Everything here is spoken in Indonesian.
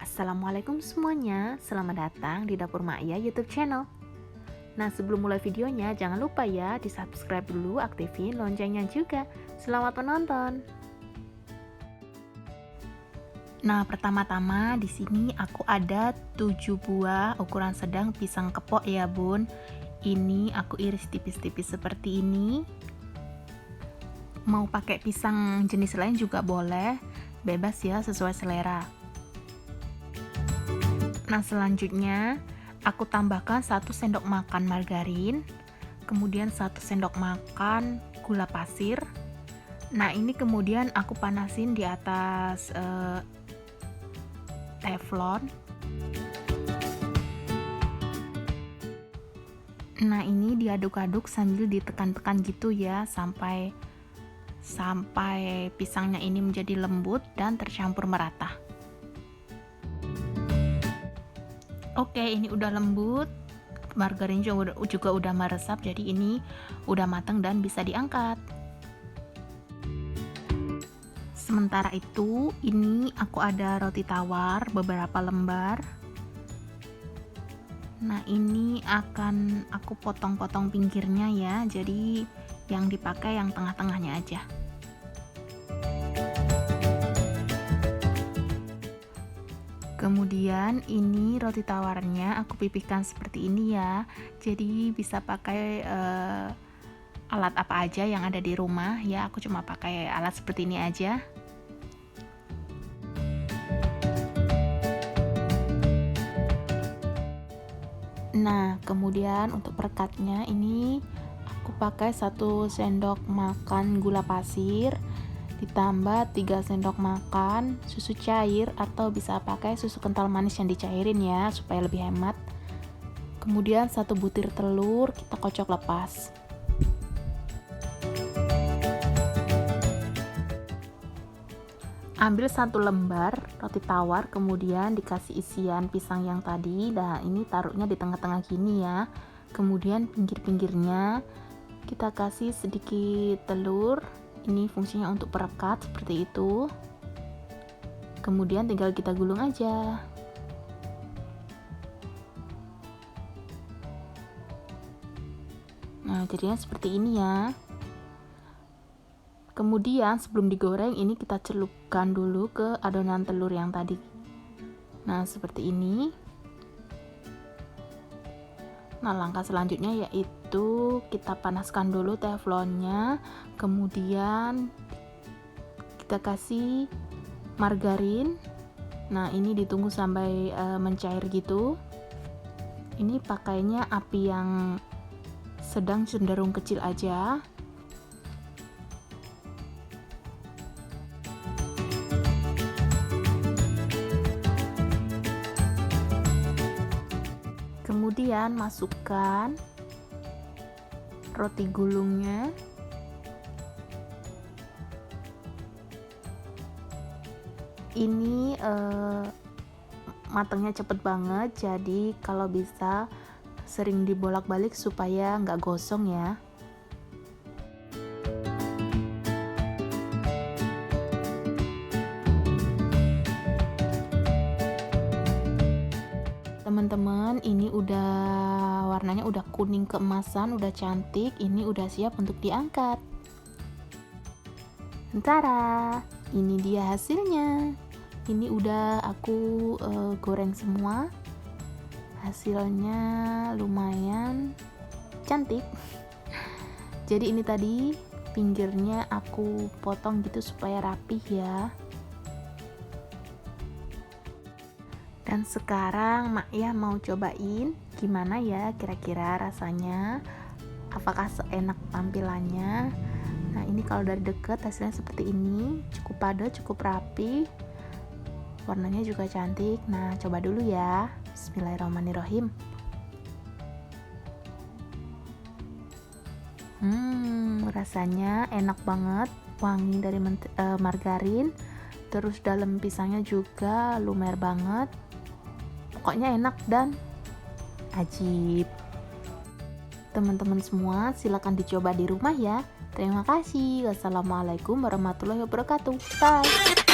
Assalamualaikum semuanya, selamat datang di Dapur Maya YouTube channel. Nah, sebelum mulai videonya, jangan lupa ya di subscribe dulu, aktifin loncengnya juga. Selamat menonton. Nah, pertama-tama di sini aku ada 7 buah ukuran sedang pisang kepok ya bun. Ini aku iris tipis-tipis seperti ini. Mau pakai pisang jenis lain juga boleh, bebas ya sesuai selera. Nah, selanjutnya aku tambahkan 1 sendok makan margarin, kemudian 1 sendok makan gula pasir. Nah, ini kemudian aku panasin di atas teflon. Nah, ini diaduk-aduk sambil ditekan-tekan gitu ya sampai pisangnya ini menjadi lembut dan tercampur merata. Oke, ini udah lembut, margarin juga udah meresap, jadi ini udah matang dan bisa diangkat. Sementara itu, ini aku ada roti tawar beberapa lembar. Nah, ini akan aku potong-potong pinggirnya ya, jadi yang dipakai yang tengah-tengahnya aja. Kemudian ini roti tawarnya aku pipihkan seperti ini ya, jadi bisa pakai alat apa aja yang ada di rumah ya, aku cuma pakai alat seperti ini aja. Nah, kemudian untuk perekatnya ini aku pakai 1 sendok makan gula pasir, ditambah 3 sendok makan susu cair atau bisa pakai susu kental manis yang dicairin ya supaya lebih hemat. Kemudian 1 butir telur kita kocok lepas. Ambil 1 lembar roti tawar, kemudian dikasih isian pisang yang tadi. Nah, ini taruhnya di tengah-tengah gini ya. Kemudian pinggir-pinggirnya kita kasih sedikit telur. Ini fungsinya untuk perekat seperti itu. Kemudian tinggal kita gulung aja. Nah, jadinya seperti ini ya. Kemudian sebelum digoreng ini kita celupkan dulu ke adonan telur yang tadi. Nah, seperti ini. Nah, langkah selanjutnya yaitu kita panaskan dulu teflonnya, kemudian kita kasih margarin. Nah, ini ditunggu sampai mencair gitu. Ini pakainya api yang sedang cenderung kecil aja. Kemudian masukkan roti gulungnya. Ini matangnya cepet banget, jadi kalau bisa sering dibolak-balik supaya nggak gosong ya. Teman-teman, ini udah warnanya udah kuning keemasan, udah cantik. Ini udah siap untuk diangkat. Tara, ini dia hasilnya. Ini udah aku goreng semua. Hasilnya lumayan cantik. Jadi ini tadi pinggirnya aku potong gitu supaya rapih ya. Dan sekarang Maya mau cobain gimana ya kira-kira rasanya, apakah seenak tampilannya. Nah, ini kalau dari dekat hasilnya seperti ini, cukup padat, cukup rapi, warnanya juga cantik. Nah, coba dulu ya. Bismillahirrahmanirrahim. Rasanya enak banget, wangi dari margarin, terus dalam pisangnya juga lumer banget. Pokoknya enak dan ajib. Teman-teman semua silakan dicoba di rumah ya. Terima kasih. Wassalamualaikum warahmatullahi wabarakatuh. Bye.